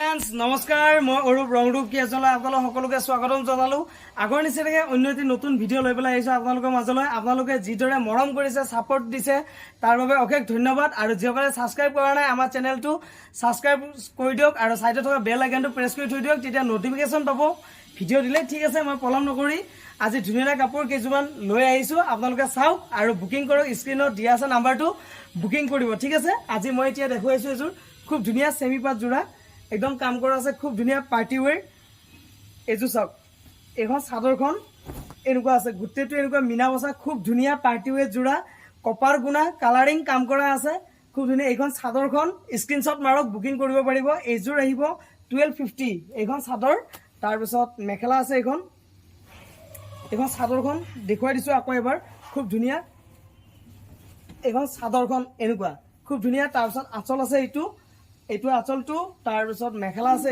friends নমস্কাৰ মই অৰূপ ৰংৰূপ কেজলা আপোনালোক সকলোকে স্বাগতম জনালোঁ আগৰ নিচিনাকৈ অন্য এটি নতুন ভিডিঅ' লৈ পেলাই আহিছোঁ আপোনালোকৰ মাজলৈ আপোনালোকে যিদৰে মৰম কৰিছে ছাপোৰ্ট দিছে তাৰ বাবে অশেষ ধন্যবাদ আৰু যিসকলে ছাবস্ক্ৰাইব কৰা নাই আমাৰ চেনেলটো ছাবস্ক্ৰাইব কৰি দিয়ক আৰু ছাইডত থকা বেল আইকনটো প্ৰেছ কৰি থৈ দিয়ক তেতিয়া নটিফিকেশ্যন পাব ভিডিঅ' দিলে ঠিক আছে মই পলম নকৰি আজি ধুনীয়া কাপোৰ কেইযোৰমান লৈ আহিছোঁ আপোনালোকে চাওক আৰু বুকিং কৰক স্ক্ৰীনত দিয়া আছে নাম্বাৰটো বুকিং কৰিব ঠিক আছে আজি মই এতিয়া দেখুৱাইছোঁ এযোৰ খুব ধুনীয়া চেমি পাট যোৰা একদম কাম কৰা আছে খুব ধুনীয়া পাৰ্টি ওৱেৰ এযোৰ চাওক এখন চাদৰখন এনেকুৱা আছে গোটেইটো এনেকুৱা মিনা বচা খুব ধুনীয়া পাৰ্টি ওৱেৰ যোৰা কপাৰ গুণা কালাৰিং কাম কৰা আছে খুব ধুনীয়া এইখন চাদৰখন স্ক্ৰীনশ্বট মাৰক বুকিং কৰিব পাৰিব এইযোৰ আহিব 1250 এইখন চাদৰ তাৰপিছত মেখেলা আছে এইখন চাদৰখন দেখুৱাই দিছোঁ আকৌ এবাৰ খুব ধুনীয়া এইখন চাদৰখন এনেকুৱা খুব ধুনীয়া তাৰপিছত আঁচল আছে এইটো আঁচলটো তাৰপিছত মেখেলা আছে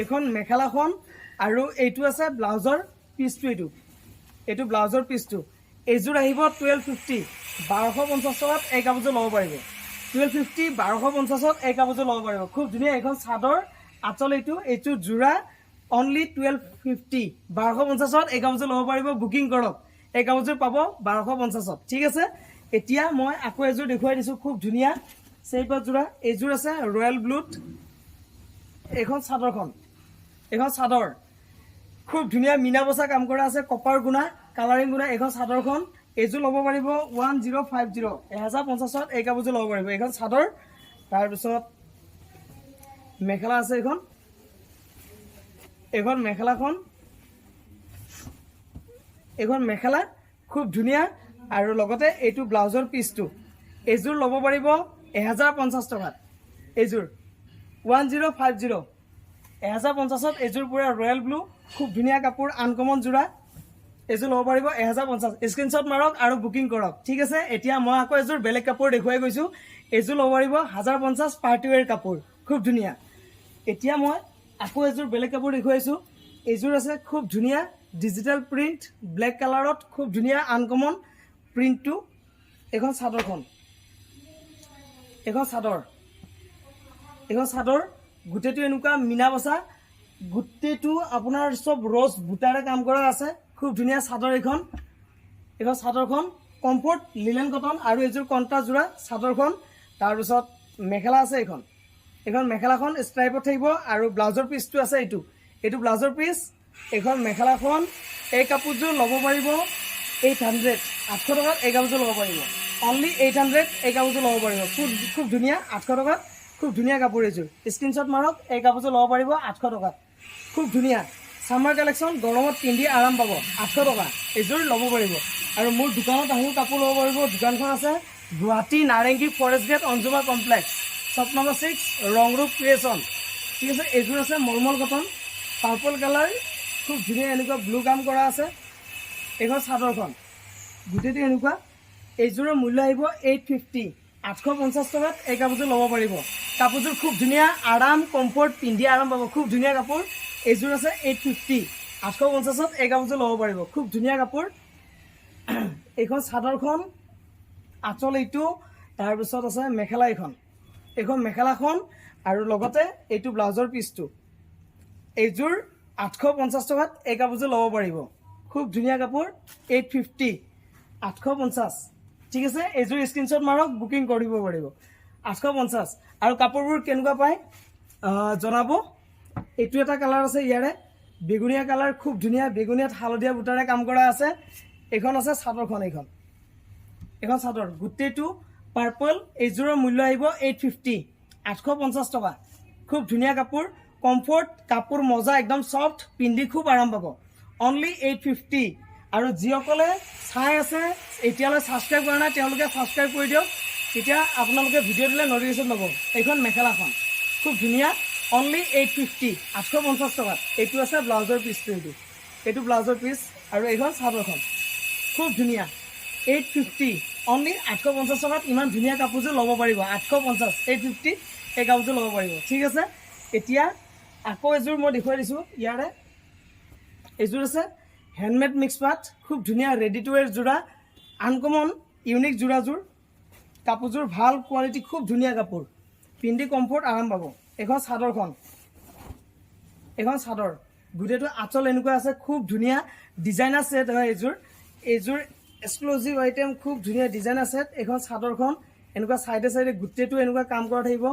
এইখন মেখেলাখন আৰু এইটো আছে ব্লাউজৰ পিচটো এইটো ব্লাউজৰ পিচটো এইযোৰ আহিব 1250 1250 টকাত এই কাপোৰযোৰ ল'ব পাৰিব 1250 1250ত এই কাপোৰযোৰ ল'ব পাৰিব খুব ধুনীয়া এইখন চাদৰ আঁচল এইটো যোৰা অনলি 1250 1250ত এই কাপোৰযোৰ ল'ব পাৰিব বুকিং কৰক এই কাপোৰযোৰ পাব 1250ত ঠিক আছে এতিয়া মই আকৌ এযোৰ দেখুৱাই দিছোঁ খুব ধুনীয়া চেইপাত যোৰা এইযোৰ আছে ৰয়েল ব্লুত এইখন চাদৰ খুব ধুনীয়া মিনা বচা কাম কৰা আছে কপাৰ গুণা কালাৰিং গুণা এইখন চাদৰখন এইযোৰ ল'ব পাৰিব 1050 1050ত এই কাপোৰযোৰ ল'ব পাৰিব এইখন চাদৰ তাৰপিছত মেখেলা আছে এইখন মেখেলা খুব ধুনীয়া আৰু লগতে এইটো ব্লাউজৰ পিচটো এইযোৰ ল'ব পাৰিব 1050 টকাত এইযোৰ 1050 1050ত এইযোৰ পুৰা ৰয়েল ব্লু খুব ধুনীয়া কাপোৰ আনকমন যোৰা এইযোৰ ল'ব পাৰিব 1050 স্ক্ৰীনশ্বট মাৰক আৰু বুকিং কৰক ঠিক আছে এতিয়া মই আকৌ এযোৰ বেলেগ কাপোৰ দেখুৱাই গৈছোঁ এইযোৰ ল'ব পাৰিব 1050 পাৰ্টি ওৱেৰ কাপোৰ খুব ধুনীয়া এতিয়া মই আকৌ এযোৰ বেলেগ কাপোৰ দেখুৱাইছোঁ এইযোৰ আছে খুব ধুনীয়া ডিজিটেল প্ৰিণ্ট ব্লেক কালাৰত খুব ধুনীয়া আনকমন প্ৰিণ্টটো এইখন চাদৰ গোটেইটো এনেকুৱা মিনা বচা গোটেইটো আপোনাৰ চব ৰ'জ বুটাৰে কাম কৰা আছে খুব ধুনীয়া চাদৰ এইখন চাদৰখন কমফৰ্ট লিলেন কটন আৰু এইযোৰ কণ্টা যোৰা চাদৰখন তাৰপিছত মেখেলা আছে এইখন মেখেলাখন ষ্ট্ৰাইপত থাকিব আৰু ব্লাউজৰ পিচটো আছে এইটো ব্লাউজৰ পিচ এইখন মেখেলাখন এই কাপোৰযোৰ ল'ব পাৰিব 800 টকাত এই কাপোৰযোৰ ল'ব পাৰিব অনলি 800 এই কাপোৰযোৰ ল'ব পাৰিব খুব ধুনীয়া 800 টকাত খুব ধুনীয়া কাপোৰ এইযোৰ স্ক্ৰীনশ্বট মাৰক এই কাপোৰযোৰ ল'ব পাৰিব 800 টকাত খুব ধুনীয়া ছামাৰ কালেকশ্যন গৰমত পিন্ধি আৰাম পাব 800 টকা এইযোৰ ল'ব পাৰিব আৰু মোৰ দোকানত আহিও কাপোৰ ল'ব পাৰিব দোকানখন আছে গুৱাহাটী নাৰেংগী Forest Gate অঞ্জুমা complex shop number 6 ৰংৰূপ creation ঠিক আছে এইযোৰ আছে মলমল কটন পাৰ্পল কালাৰ খুব ধুনীয়া এনেকুৱা ব্লু কাম কৰা আছে এইখন চাদৰখন গোটেইটো এনেকুৱা এইযোৰৰ মূল্য আহিব 850 850 টকাত এই কাপোৰযোৰ ল'ব পাৰিব কাপোৰযোৰ খুব ধুনীয়া আৰাম কমফৰ্ট পিন্ধি আৰাম পাব খুব ধুনীয়া কাপোৰ এইযোৰ আছে 850 850ত এই কাপোৰযোৰ ল'ব পাৰিব খুব ধুনীয়া কাপোৰ এইখন চাদৰখন আঁচল তাৰপিছত আছে মেখেলা এইখন মেখেলাখন আৰু লগতে এইটো ব্লাউজৰ পিচটো এইযোৰ 850 টকাত এই কাপোৰযোৰ ল'ব পাৰিব খুব ধুনীয়া কাপোৰ 850 850 ঠিক আছে এইযোৰ স্ক্ৰীনশ্বট মাৰক বুকিং কৰিব পাৰিব 850 আৰু কাপোৰবোৰ কেনেকুৱা পায় জনাব এইটো এটা কালাৰ আছে ইয়াৰে বেগুনীয়া কালাৰ খুব ধুনীয়া বেগুনীয়াত হালধীয়া বুটাৰে কাম কৰা আছে এইখন আছে চাদৰখন এইখন চাদৰ গোটেইটো পাৰ্পল এইযোৰৰ মূল্য আহিব 850 850 টকা খুব ধুনীয়া কাপোৰ কমফৰ্ট কাপোৰ মজা একদম ছফ্ট পিন্ধি খুব আৰাম পাব অনলি 850 আৰু যিসকলে চাই আছে এতিয়ালৈ ছাবস্ক্ৰাইব কৰা নাই তেওঁলোকে ছাবস্ক্ৰাইব কৰি দিয়ক তেতিয়া আপোনালোকে ভিডিঅ' দিলে নটিফিকেশ্যন পাব এইখন মেখেলাখন খুব ধুনীয়া অনলি 850 850 টকাত এইটো আছে ব্লাউজৰ পিচটো এইটো ব্লাউজৰ পিচ আৰু এইখন চাদৰখন খুব ধুনীয়া 850 অনলি 850 টকাত ইমান ধুনীয়া কাপোৰযোৰ ল'ব পাৰিব 850 850 এই কাপোৰযোৰ ল'ব পাৰিব ঠিক আছে এতিয়া আকৌ এযোৰ মই দেখুৱাই দিছোঁ ইয়াৰে এইযোৰ আছে হেণ্ডমেড মিক্স পাট খুব ধুনীয়া ৰেডি টু ৱেৰ যোৰা আনকমন ইউনিক যোৰাযোৰ কাপোৰযোৰ ভাল কোৱালিটি খুব ধুনীয়া কাপোৰ পিন্ধি কমফৰ্ট আৰাম পাব এখন চাদৰখন গোটেইটো আঁচল এনেকুৱা আছে খুব ধুনীয়া ডিজাইনাৰ সেট হয় এইযোৰ এক্সক্লুসিভ আইটেম খুব ধুনীয়া ডিজাইনাৰ সেট এখন চাদৰখন এনেকুৱা সাইডে সাইডে গোটেইটো এনেকুৱা কাম কৰা থাকিব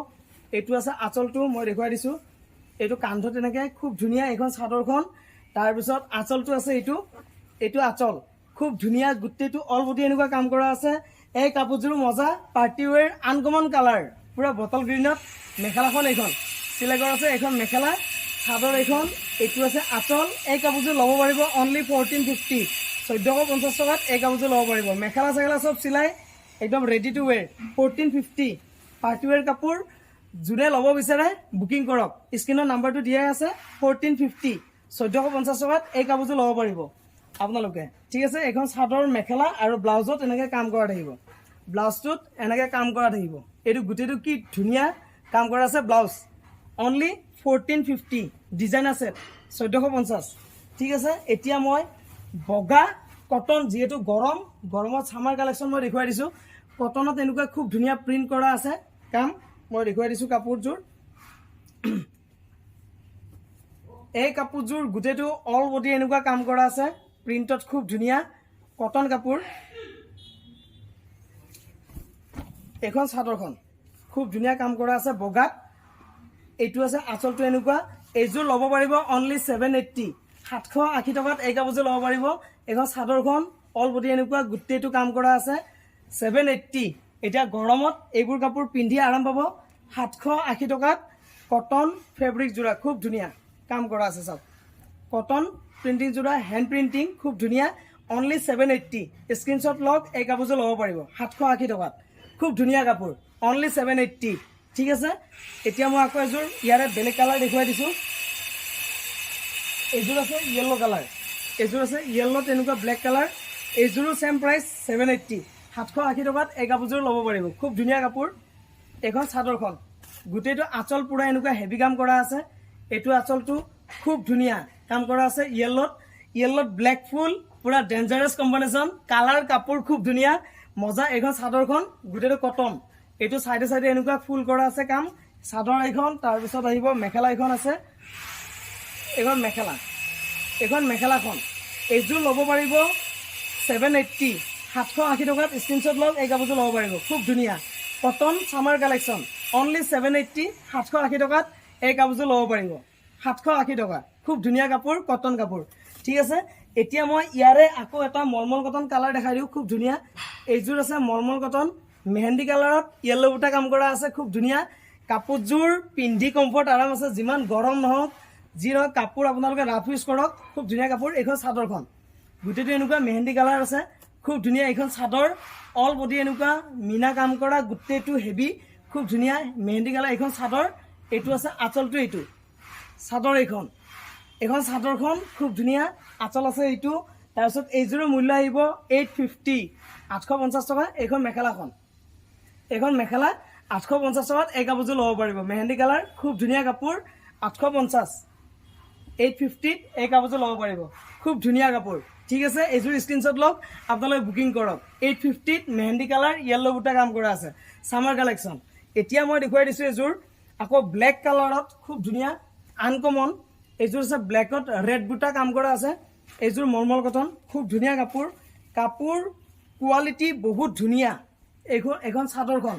এইটো আছে আঁচলটো মই দেখুৱাই দিছো এইটো কান্ধত এনেকৈ খুব ধুনীয়া এখন চাদৰখন তাৰপিছত আঁচলটো আছে এইটো আঁচল খুব ধুনীয়া গোটেইটো অল বডি এনেকুৱা কাম কৰা আছে এই কাপোৰযোৰ মজা পাৰ্টি ওৱেৰ আনকমন কালাৰ পুৰা বটল গ্ৰীণত মেখেলাখন এইখন চিলাই কৰা আছে এখন মেখেলা চাদৰ এইখন এইটো আছে আঁচল এই কাপোৰযোৰ ল'ব পাৰিব অনলি 1450 1450 টকাত এই কাপোৰযোৰ ল'ব পাৰিব মেখেলা চেখেলা চব চিলাই একদম ৰেডি টু ৱেৰ 1450 পাৰ্টি ওৱেৰ কাপোৰ যোনে ল'ব বিচাৰে বুকিং কৰক স্ক্ৰীনৰ নাম্বাৰটো দিয়াই আছে 1450 1450 টকাত এই কাপোৰযোৰ ল'ব পাৰিব আপোনালোকে ঠিক আছে এখন চাদৰ মেখেলা আৰু ব্লাউজত এনেকৈ কাম কৰা থাকিব ব্লাউজটোত এনেকৈ কাম কৰা থাকিব এইটো গোটেইটো কি ধুনীয়া কাম কৰা আছে ব্লাউজ অনলি 1450 ডিজাইনাৰ সেট 1450 ঠিক আছে এতিয়া মই বগা কটন যেহেতু গৰমত সামাৰ কালেকশ্যন মই দেখুৱাই দিছোঁ কটনত এনেকুৱা খুব ধুনীয়া প্ৰিণ্ট কৰা আছে কাম মই দেখুৱাই দিছোঁ কাপোৰযোৰ এই কাপোৰযোৰ গোটেইটো অল বডি এনেকুৱা কাম কৰা আছে প্ৰিণ্টত খুব ধুনীয়া কটন কাপোৰ এখন চাদৰখন খুব ধুনীয়া কাম কৰা আছে বগাত এইটো আছে আঁচলটো এনেকুৱা এইযোৰ ল'ব পাৰিব অনলি 780 780 টকাত এই কাপোৰযোৰ ল'ব পাৰিব এখন চাদৰখন অল বডি এনেকুৱা গোটেইটো কাম কৰা আছে 780 এতিয়া গৰমত এইবোৰ কাপোৰ পিন্ধি আৰাম পাব 780 টকাত কটন ফেব্ৰিক যোৰা খুব ধুনীয়া কাম কৰা আছে সব কটন প্ৰিন্টিং যোৰা হ্যান্ড প্ৰিন্টিং খুব ধুনীয়া অনলি 780 স্ক্ৰীনশ্বট লওক এই কাপোৰযোৰ ল'ব পাৰিব 780 টকাত খুব ধুনীয়া কাপোৰ অনলি 780 ঠিক আছে এতিয়া মই আকৌ এযোৰ ইয়াৰে বেলেগ কালাৰ দেখুৱাই দিছোঁ এইযোৰ আছে ইয়েলো কালাৰ এইযোৰ আছে ইয়েলোত এনেকুৱা ব্লেক কালাৰ এইযোৰো সেম প্ৰাইচ 780 780 টকাত এই কাপোৰযোৰ ল'ব পাৰিব খুব ধুনীয়া কাপোৰ এখন চাদৰখন গোটেইটো আঁচল পুৰা এনেকুৱা হেভি কাম কৰা আছে এইটো আঁচলটো খুব ধুনীয়া কাম কৰা আছে ইয়েলোত ব্লেক ফুল পুৰা ডেঞ্জাৰাছ কম্বিনেশ্যন কালাৰ কাপোৰ খুব ধুনীয়া মজা এখন চাদৰখন গোটেইটো কটন এইটো সাইডে সাইডে এনেকুৱা ফুল কৰা আছে কাম চাদৰ এখন তাৰপিছত আহিব মেখেলা এখন আছে এখন মেখেলাখন এইযোৰ ল'ব পাৰিব 780 780 টকাত স্ক্ৰীনশ্বট লওক এই কাপোৰযোৰ ল'ব পাৰিব খুব ধুনীয়া কটন সামাৰ কালেকশ্যন অনলি 780 780 টকাত এই কাপোৰযোৰ ল'ব পাৰিব 780 টকা খুব ধুনীয়া কাপোৰ কটন কাপোৰ ঠিক আছে এতিয়া মই ইয়াৰে আকৌ এটা মলমল কটন কালাৰ দেখাই দিওঁ খুব ধুনীয়া এইযোৰ আছে মলমল কটন মেহেন্দি কালাৰত ইয়েলো বুটা কাম কৰা আছে খুব ধুনীয়া কাপোৰযোৰ পিন্ধি কমফৰ্ট আৰাম আছে যিমান গৰম নহওক যি নহওক কাপোৰ আপোনালোকে ৰাফ ইউজ কৰক খুব ধুনীয়া কাপোৰ এইখন চাদৰখন গোটেইটো এনেকুৱা মেহেন্দি কালাৰ আছে খুব ধুনীয়া এইখন চাদৰ অল বডি এনেকুৱা মিনা কাম কৰা গোটেইটো হেভি খুব ধুনীয়া মেহেন্দি কালাৰ এইখন চাদৰ এইটো আছে আঁচলটো এইটো চাদৰ এইখন চাদৰখন খুব ধুনীয়া আঁচল আছে এইটো তাৰপিছত এইযোৰৰ মূল্য আহিব 850 850 টকা এইখন মেখেলা 850 টকাত এই কাপোৰযোৰ ল'ব পাৰিব মেহেন্দি কালাৰ খুব ধুনীয়া কাপোৰ 850 850 এই কাপোৰযোৰ ল'ব পাৰিব খুব ধুনীয়া কাপোৰ ঠিক আছে এইযোৰ স্ক্ৰীনশ্বট লওক আপোনালোকে বুকিং কৰক 850 মেহেন্দি কালাৰ ইয়েলো বুটা কাম কৰা আছে সামাৰ কালেকশ্যন এতিয়া মই দেখুৱাই দিছোঁ এইযোৰ আকৌ ব্লেক কালাৰত খুব ধুনীয়া আনকমন এইযোৰ আছে ব্লেকত ৰেড বুটা কাম কৰা আছে এইযোৰ মলমল কটন খুব ধুনীয়া কাপোৰ কোৱালিটি বহুত ধুনীয়া এইখন চাদৰখন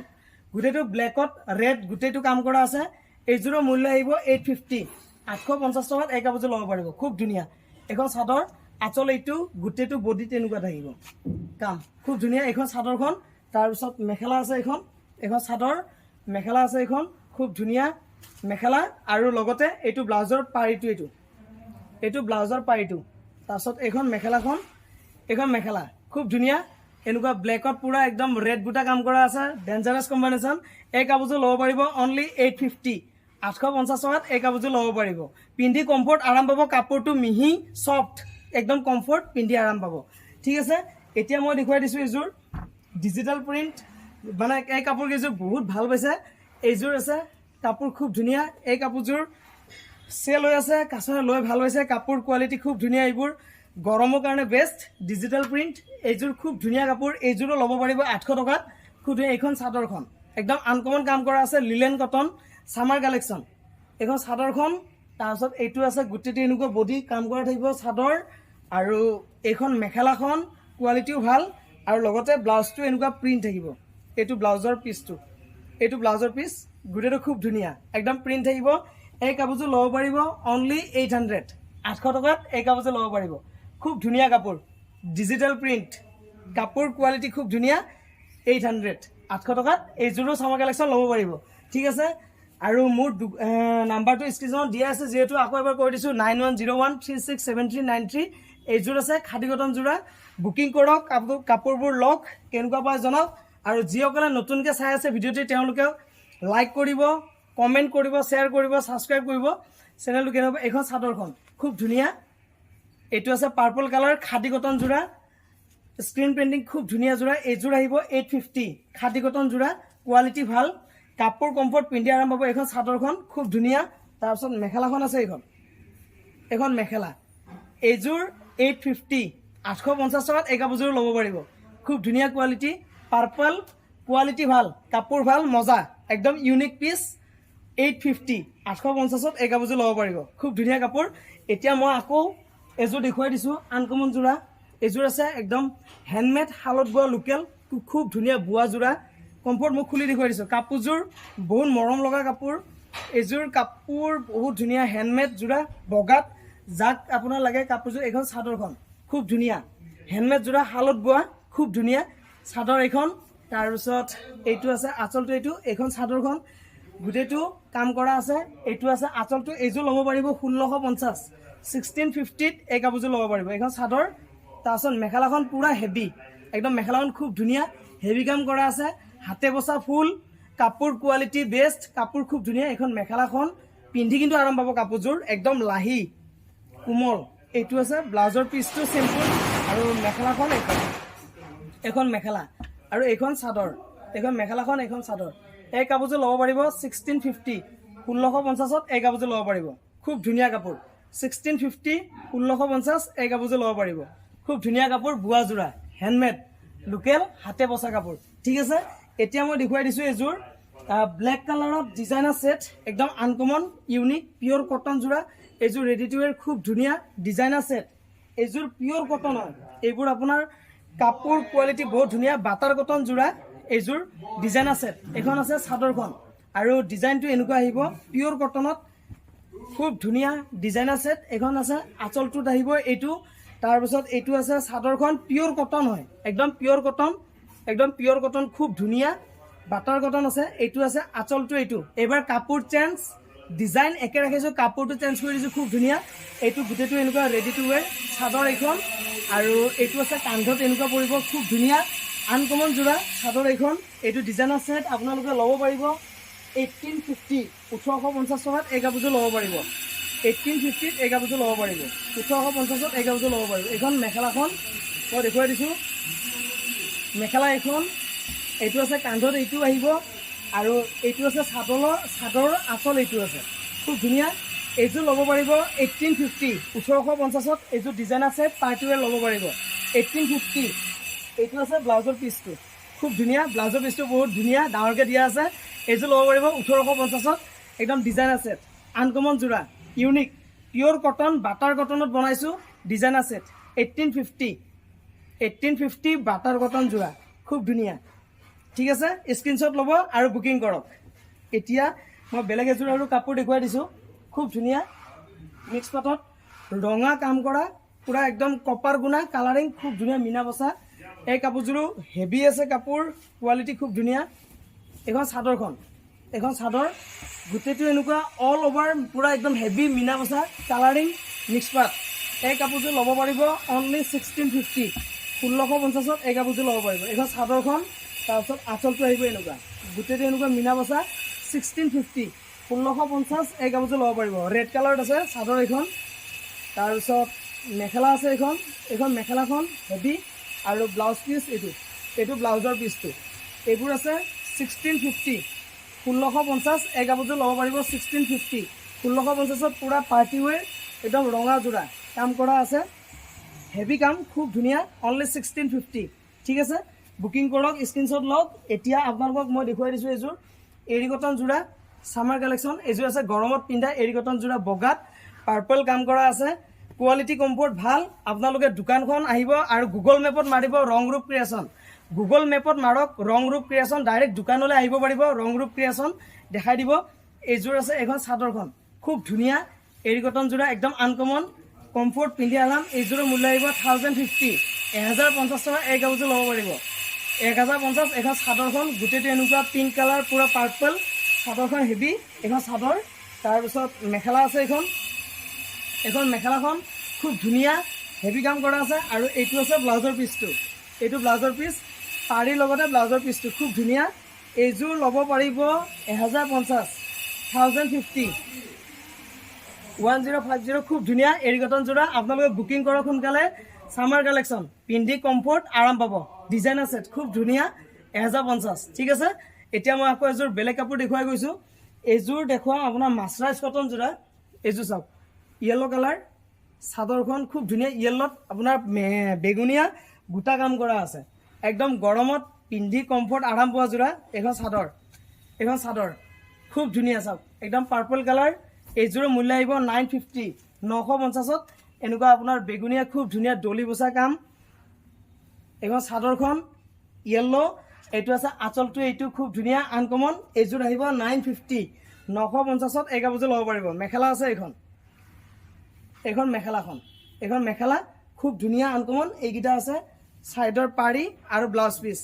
গোটেইটো ব্লেকত ৰেড গোটেইটো কাম কৰা আছে এইযোৰৰ মূল্য আহিব 850 850 টকাত এই কাপোৰযোৰ ল'ব পাৰিব খুব ধুনীয়া এখন চাদৰ আঁচল এইটো গোটেইটো বডি তেনেকুৱা থাকিব কাম খুব ধুনীয়া এইখন চাদৰখন তাৰপিছত মেখেলা আছে এইখন চাদৰ মেখেলা আছে এইখন খুব ধুনীয়া মেখেলা আৰু লগতে এইটো ব্লাউজৰ পাৰিটো এইটো ব্লাউজৰ পাৰিটো তাৰপিছত এইখন মেখেলা খুব ধুনীয়া এনেকুৱা ব্লেকত পুৰা একদম ৰেড বুটা কাম কৰা আছে ডেঞ্জাৰাছ কম্বিনেশ্যন এই কাপোৰযোৰ ল'ব পাৰিব অনলি 850 850 টকাত এই কাপোৰযোৰ ল'ব পাৰিব পিন্ধি কমফৰ্ট আৰাম পাব কাপোৰটো মিহি সফ্ট একদম কমফৰ্ট পিন্ধি আৰাম পাব ঠিক আছে এতিয়া মই দেখুৱাই দিছোঁ এইযোৰ ডিজিটেল প্ৰিণ্ট মানে এই কাপোৰ কেইযোৰ বহুত ভাল পাইছে এইযোৰ আছে কাপোৰ খুব ধুনীয়া এই কাপোৰযোৰ চেল হৈ আছে কাষ্টমাৰে লৈ ভাল পাইছে কাপোৰ কোৱালিটি খুব ধুনীয়া এইবোৰ গৰমৰ কাৰণে বেষ্ট ডিজিটেল প্ৰিণ্ট এইযোৰ খুব ধুনীয়া কাপোৰ এইযোৰো ল'ব পাৰিব 800 টকাত খুব ধুনীয়া এইখন একদম আনকমন কাম কৰা আছে লিলেন কটন সামাৰ কালেকশ্যন এখন চাদৰখন তাৰপিছত এইটো আছে গুটিটো এনেকুৱা বডি কাম কৰা থাকিব চাদৰ আৰু এইখন মেখেলাখন কোৱালিটিও ভাল আৰু লগতে ব্লাউজটো এনেকুৱা প্ৰিন্ট থাকিব এইটো ব্লাউজৰ পিচটো এইটো ব্লাউজৰ পিচ গুটিটো খুব ধুনীয়া একদম প্ৰিন্ট থাকিব এই কাপোৰটো ল'ব পাৰিব অনলি 800 800 টকাত এই কাপোৰটো ল'ব পাৰিব খুব ধুনীয়া কাপোৰ ডিজিটেল প্ৰিন্ট কাপোৰ কোৱালিটি খুব ধুনীয়া 800 800 টকাত এইযোৰো চামাৰ কালেকশ্যন ল'ব পাৰিব ঠিক আছে আৰু মোৰ নাম্বাৰটো স্ক্ৰীনত দিয়া আছে যেহেতু আকৌ এবাৰ কৈ দিছোঁ 9101367393 এইযোৰ আছে খাদী কটন যোৰা বুকিং কৰক কাপোৰবোৰ লওক কেনেকুৱা পায় জনাওক আৰু যিসকলে নতুনকৈ চাই আছে ভিডিঅ'টি তেওঁলোকে লাইক কৰিব কমেণ্ট কৰিব শ্বেয়াৰ কৰিব ছাবস্ক্ৰাইব কৰিব চেনেলটো কেনেকুৱা এইখন চাদৰখন খুব ধুনীয়া এইটো আছে পাৰ্পল কালাৰ খাদী কটন যোৰা স্ক্ৰীন পেইণ্টিং খুব ধুনীয়া যোৰা এইযোৰ আহিব 850 খাদী কটন যোৰা কোৱালিটি ভাল কাপোৰ কমফৰ্ট পিন্ধি আৰাম পাব এইখন চাদৰখন খুব ধুনীয়া তাৰপিছত মেখেলাখন আছে এইখন মেখেলা এইযোৰ 850 850 টকাত এই কাপোৰযোৰ ল'ব পাৰিব খুব ধুনীয়া কোৱালিটি পাৰ্পল কোৱালিটি ভাল কাপোৰ ভাল মজা একদম ইউনিক পিচ 850 850ত এই কাপোৰযোৰ ল'ব পাৰিব খুব ধুনীয়া কাপোৰ এতিয়া মই আকৌ এযোৰ দেখুৱাই দিছোঁ আনকমন যোৰা এইযোৰ আছে একদম হেণ্ডমেড শালত বোৱা লোকেল খুব ধুনীয়া বোৱা যোৰা কমফৰ্ট মই খুলি দেখুৱাই দিছোঁ কাপোৰযোৰ বহুত মৰম লগা কাপোৰ এইযোৰ কাপোৰ বহুত ধুনীয়া হেণ্ডমেড যোৰা বগাত যাক আপোনাৰ লাগে কাপোৰযোৰ এইখন চাদৰখন খুব ধুনীয়া হেণ্ডমেড যোৰা শালত বোৱা খুব ধুনীয়া চাদৰ এইখন তাৰপিছত এইটো আছে আঁচলটো এইখন চাদৰখন গোটেইটো কাম কৰা আছে এইটো আছে আঁচলটো এইযোৰ ল'ব পাৰিব 1650 1650ত এই কাপোৰযোৰ ল'ব পাৰিব এইখন চাদৰ তাৰপিছত মেখেলাখন পুৰা হেভি একদম মেখেলাখন খুব ধুনীয়া হেভি কাম কৰা আছে হাতে বচা ফুল কাপোৰ কোৱালিটি বেষ্ট কাপোৰ খুব ধুনীয়া এইখন মেখেলাখন পিন্ধি কিন্তু আৰাম পাব কাপোৰযোৰ একদম লাহি কোমল এইটো আছে ব্লাউজৰ পিচটো চিম্পল আৰু মেখেলাখন এইখন মেখেলা আৰু এইখন চাদৰ এইখন মেখেলাখন এইখন চাদৰ এই কাপোৰযোৰ ল'ব পাৰিব 1650 1650ত এই কাপোৰযোৰ ল'ব পাৰিব খুব ধুনীয়া কাপোৰ 1650 1650 এই কাপোৰযোৰ ল'ব পাৰিব খুব ধুনীয়া কাপোৰ বোৱা যোৰা হেণ্ডমেড লোকেল হাতে বচা কাপোৰ ঠিক আছে এতিয়া মই দেখুৱাই দিছোঁ এইযোৰ ব্লেক কালাৰত ডিজাইনাৰ ছেট একদম আনকমন ইউনিক পিয়ৰ কটন যোৰা এইযোৰ ৰেডি টু ৱেৰ খুব ধুনীয়া ডিজাইনাৰ ছেট এইযোৰ পিয়ৰ কটন হয় এইবোৰ আপোনাৰ কাপোৰ কোৱালিটি বহুত ধুনীয়া বাটাৰ কটন যোৰা এইযোৰ ডিজাইনাৰ ছেট এইখন আছে চাদৰখন আৰু ডিজাইনটো এনেকুৱা আহিব পিয়ৰ কটনত খুব ধুনীয়া ডিজাইনাৰ ছেট এইখন আছে আঁচলটোত আহিব এইটো তাৰপিছত এইটো আছে চাদৰখন পিয়ৰ কটন হয় একদম পিয়ৰ কটন খুব ধুনীয়া বাটাৰ কটন আছে এইটো আছে আঁচলটো এইবাৰ কাপোৰ চেঞ্জ ডিজাইন একে ৰাখিছোঁ কাপোৰটো চেঞ্জ কৰি দিছোঁ খুব ধুনীয়া এইটো গোটেইটো এনেকুৱা ৰেডি টু ৱেৰ চাদৰ এইখন আৰু এইটো আছে কান্ধত এনেকুৱা পৰিব খুব ধুনীয়া আনকমন যোৰা চাদৰ এইখন এইটো ডিজাইনাৰ ছেট আপোনালোকে ল'ব পাৰিব 1850 1850 টকাত এই কাপোৰযোৰ ল'ব পাৰিব 1850ত এই কাপোৰযোৰ ল'ব পাৰিব 1850ত এই কাপোৰযোৰ ল'ব পাৰিব এইখন মেখেলাখন মই দেখুৱাই দিছোঁ মেখেলা এইখন এইটো আছে কান্ধত এইটো আহিব আৰু এইটো আছে চাদৰ আঁচল এইটো আছে খুব ধুনীয়া এইযোৰ ল'ব পাৰিব 1850 1850ত এইযোৰ ডিজাইনাৰ ছেট পাৰ্টি ৱেৰ ল'ব পাৰিব 1850 এইটো আছে ব্লাউজৰ পিচটো খুব ধুনীয়া ব্লাউজৰ পিচটো বহুত ধুনীয়া ডাঙৰকৈ দিয়া আছে এইযোৰ ল'ব পাৰিব 1850ত একদম ডিজাইনাৰ ছেট আনকমন যোৰা ইউনিক পিয়ৰ কটন বাটাৰ কটনত বনাইছোঁ ডিজাইনাৰ ছেট 1850 বাটাৰ কটন যোৰা খুব ধুনীয়া ঠিক আছে স্ক্ৰীনশ্বট ল'ব আৰু বুকিং কৰক এতিয়া মই বেলেগ এযোৰ আৰু কাপোৰ দেখুৱাই দিছোঁ খুব ধুনীয়া মিক্স পাটত ৰঙা কাম কৰা পুৰা একদম কপাৰ গুণা কালাৰিং খুব ধুনীয়া মিনা বচা এই কাপোৰযোৰো হেভি আছে কাপোৰ কোৱালিটি খুব ধুনীয়া এইখন চাদৰ গোটেইটো এনেকুৱা অল অভাৰ পুৰা একদম হেভি মিনা বচা কালাৰিং মিক্স পাট এই কাপোৰযোৰ ল'ব পাৰিব অনলি 1650 1650ত এই কাপোৰযোৰ ল'ব পাৰিব এইখন চাদৰখন তাৰপিছত আঁচলটো আহিব এনেকুৱা গোটেইটো এনেকুৱা মিনা বচা 1650 1650 এই কাপোৰযোৰ ল'ব পাৰিব ৰেড কালাৰত আছে চাদৰ এইখন তাৰপিছত মেখেলা আছে এইখন মেখেলাখন হেভি আৰু ব্লাউজ পিচ এইটো ব্লাউজৰ পিচটো এইবোৰ আছে 1650 1650 এই কাপোৰযোৰ ল'ব পাৰিব 1650 1650ত পুৰা পাৰ্টি ৱেৰ একদম ৰঙা যোৰা কাম কৰা আছে হেভি কাম খুব ধুনীয়া অনলি 1650 ঠিক আছে বুকিং কৰক স্ক্ৰীনশ্বট লওক এতিয়া আপোনালোকক মই দেখুৱাই দিছোঁ এইযোৰ এৰী কটন যোৰা সামাৰ কালেকশ্যন এইযোৰ আছে গৰমত পিন্ধা এৰী কটন যোৰা বগাত পাৰ্পল কাম কৰা আছে কোৱালিটি কমফৰ্ট ভাল আপোনালোকে দোকানখন আহিব আৰু গুগল মেপত মাৰিব ৰংৰূপ ক্ৰিয়েশ্যন গুগল মেপত মাৰক ৰংৰূপ ক্ৰিয়েশ্যন ডাইৰেক্ট দোকানলৈ আহিব পাৰিব ৰংৰূপ ক্ৰিয়েশ্যন দেখাই দিব এইযোৰ আছে এখন চাদৰখন খুব ধুনীয়া এৰী কটন যোৰা একদম আনকমন কমফৰ্ট পিন্ধি আৰাম এইযোৰৰ মূল্য আহিব 1050 1050 টকা এক কাপোৰযোৰ ল'ব পাৰিব 1050 এখন চাদৰখন গোটেইটো এনেকুৱা পিংক কালাৰ পুৰা পাৰ্পল চাদৰখন হেভি এখন চাদৰ তাৰপিছত মেখেলা আছে এখন মেখেলাখন খুব ধুনীয়া হেভি কাম কৰা আছে আৰু এইটো আছে ব্লাউজৰ পিচটো এইটো ব্লাউজৰ পিচ পাৰীৰ লগতে ব্লাউজৰ পিচটো খুব ধুনীয়া এইযোৰ ল'ব পাৰিব 1050 1050 1050 খুব ধুনীয়া এৰী কটন যোৰা আপোনালোকে বুকিং কৰক সোনকালে সামাৰ কালেকশ্যন পিন্ধি কমফৰ্ট আৰাম পাব ডিজাইনাৰ সেট খুব ধুনীয়া 1050 ঠিক আছে এতিয়া মই আকৌ এযোৰ বেলেগ কাপোৰ দেখুৱাই গৈছোঁ এইযোৰ দেখুৱাম আপোনাৰ মাছৰাইজ কটন যোৰা এইযোৰ চাওক ইয়েলো কালাৰ চাদৰখন খুব ধুনীয়া ইয়েলত আপোনাৰ বেগুনীয়া গোটা কাম কৰা আছে একদম গৰমত পিন্ধি কমফৰ্ট আৰাম পোৱা যোৰা এখন চাদৰ খুব ধুনীয়া চাওক একদম পাৰ্পল কালাৰ এইযোৰৰ মূল্য আহিব 950 950ত এনেকুৱা আপোনাৰ বেগুনীয়া খুব ধুনীয়া ডলি বচা কাম এখন চাদৰখন ইয়েলো এইটো আছে আঁচলটো এইটো খুব ধুনীয়া আনকমন এইযোৰ আহিব 950 950ত এই কাপোৰযোৰ ল'ব পাৰিব মেখেলা আছে এখন মেখেলা খুব ধুনীয়া আনকমন এইকেইটা আছে সাইডৰ পাৰি আৰু ব্লাউজ পিচ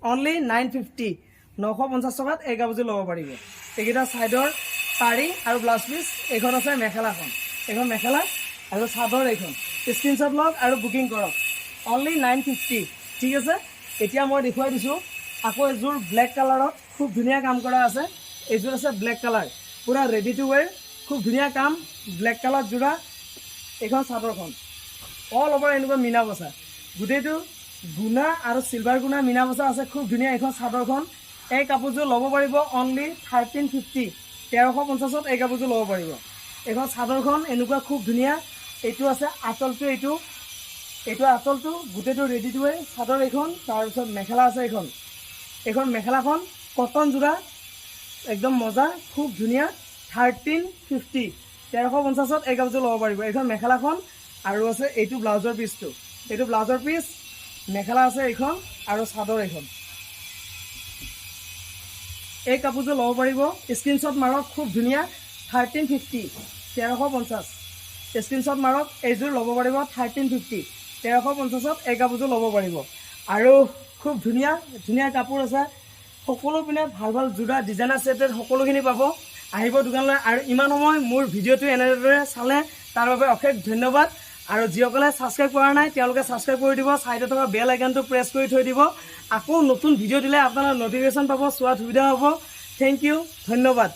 অনলি 950 950 টকাত এই কাপোৰযোৰ ল'ব পাৰিব এইকেইটা সাইডৰ পাৰি আৰু ব্লাউজ পিচ এখন আছে এখন মেখেলা আৰু চাদৰ এখন স্ক্ৰীনশ্বট লওক আৰু বুকিং কৰক অনলি 950 ঠিক আছে এতিয়া মই দেখুৱাই দিছোঁ আকৌ এযোৰ ব্লেক কালাৰত খুব ধুনীয়া কাম কৰা আছে এইযোৰ আছে ব্লেক কালাৰ পুৰা ৰেডি টু ৱেৰ খুব ধুনীয়া কাম ব্লেক কালাৰ যোৰা এখন চাদৰখন অল অভাৰ এনেকুৱা মিনা বচা গোটেইটো গুণা আৰু চিলভাৰ গুণা মিনা বচা আছে খুব ধুনীয়া এখন চাদৰখন এই কাপোৰযোৰ ল'ব পাৰিব অনলি 1350 1350ত এই কাপোৰযোৰ ল'ব পাৰিব এখন চাদৰখন এনেকুৱা খুব ধুনীয়া এইটো আছে আঁচলটো এইটো আঁচলটো গোটেইটো ৰেডি টু ৱেৰ চাদৰ এখন তাৰপিছত মেখেলা আছে এখন মেখেলাখন কটন যোৰা একদম মজা খুব ধুনীয়া 1350 1350ত এই কাপোৰযোৰ ল'ব পাৰিব এখন মেখেলাখন আৰু আছে এইটো ব্লাউজৰ পিচটো এইটো ব্লাউজৰ পিচ মেখেলা আছে এখন আৰু চাদৰ এখন এই কাপোৰযোৰ ল'ব পাৰিব স্ক্ৰীনশ্বট মাৰক খুব ধুনীয়া 1350 1350 স্ক্ৰীনশ্বট মাৰক এইযোৰ ল'ব পাৰিব 1350 1350ত এই কাপোৰযোৰ ল'ব পাৰিব আৰু খুব ধুনীয়া কাপোৰ আছে সকলো পিনে ভাল যোৰা ডিজাইনাৰ ছেটেড সকলোখিনি পাব আহিব দোকানলৈ আৰু ইমান সময় মোৰ ভিডিঅ'টো এনেদৰে চালে তাৰ বাবে অশেষ ধন্যবাদ আৰু যিসকলে ছাবস্ক্ৰাইব কৰা নাই তেওঁলোকে ছাবস্ক্ৰাইব কৰি দিব সাইডত থকা বেল আইকনটো প্ৰেছ কৰি থৈ দিব আকৌ নতুন ভিডিঅ' দিলে আপোনালোকে নটিফিকেশ্যন পাব চোৱাত সুবিধা হ'ব থেংক ইউ ধন্যবাদ